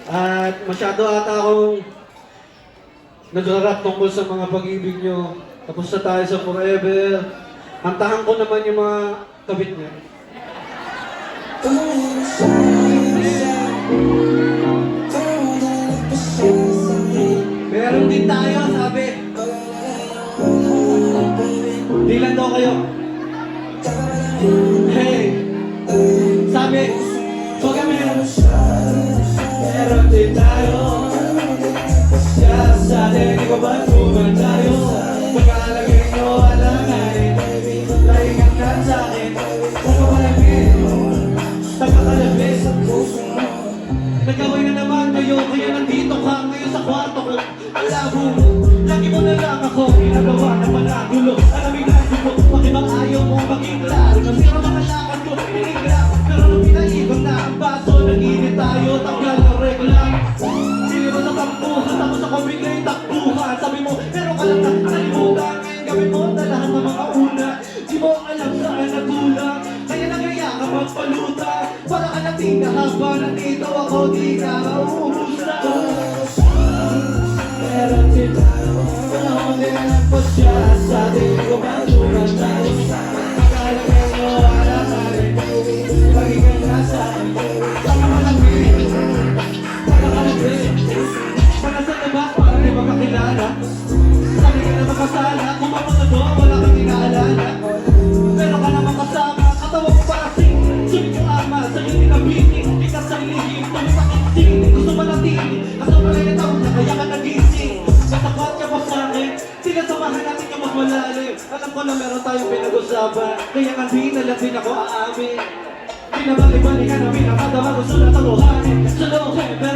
At masyado ata akong nagrarap tungkol sa mga pag-ibig nyo. Tapos na tayo sa forever. Kantahan ko naman yung mga kabit niya. Meron din tayo, sabi. Di lang daw kayo. Hey! Sabi, huwag kami. Meron din tayo. Siya sa atin, di ko ba tuman tayo? Pagkalagay nyo, alanganin. Lahingan ka sa akin. Pagkakalagay, pagkakalagay sa puso mo. Nagkaway na naman kayo, kaya nandito ka ngayon sa kwarto ko. Ang labo mo, lagi mo na lang ako. Ginagawa na palagulo, alamig na suko. Bakibang ayaw mo maging klaro. Nasira mga lakad ko, pinigla. Pero nung pinaigot na ang baso, nag-init tayo, tanggal ang regla. Sili mo sa tampuhan, tapos ako bigay takbuhan. Sabi mo, meron ka lang na nalimutan. Ngayon gawin mo na lahat ng mga una. Di mo alam saan nagkulang, kaya nagaya ka magpaluta. Para ka nating nahaba, nandito ako, di ka mauubusan. Meron din tayo, panahon din ang pasya. Sa atin ko ba tulang tayo? Nakalagay mo, alam na rin, lagi kang nasa akin. Saka malagay, pagkakalagay. Panasan na ba, para di makakilala? Sabi ka na makasala, kung mamanado, wala kang inaalala. Pero ka naman kasama, katawa ko para sing. Sulit yung ama, sa'yo ninabitin. Ikas ang lihim, tumisak ang sing. Gusto manatili, kaso pala yung taon na kaya ka nagising. Natapat ka pa sa'kin, sinasamahan natin yung magmalalim. Alam ko na meron tayong pinag-usapan, kaya nga di na lang din ako aamin. Pinabalik-balikan na pinakadama, gusto na taluhanin. Sa lookin, pero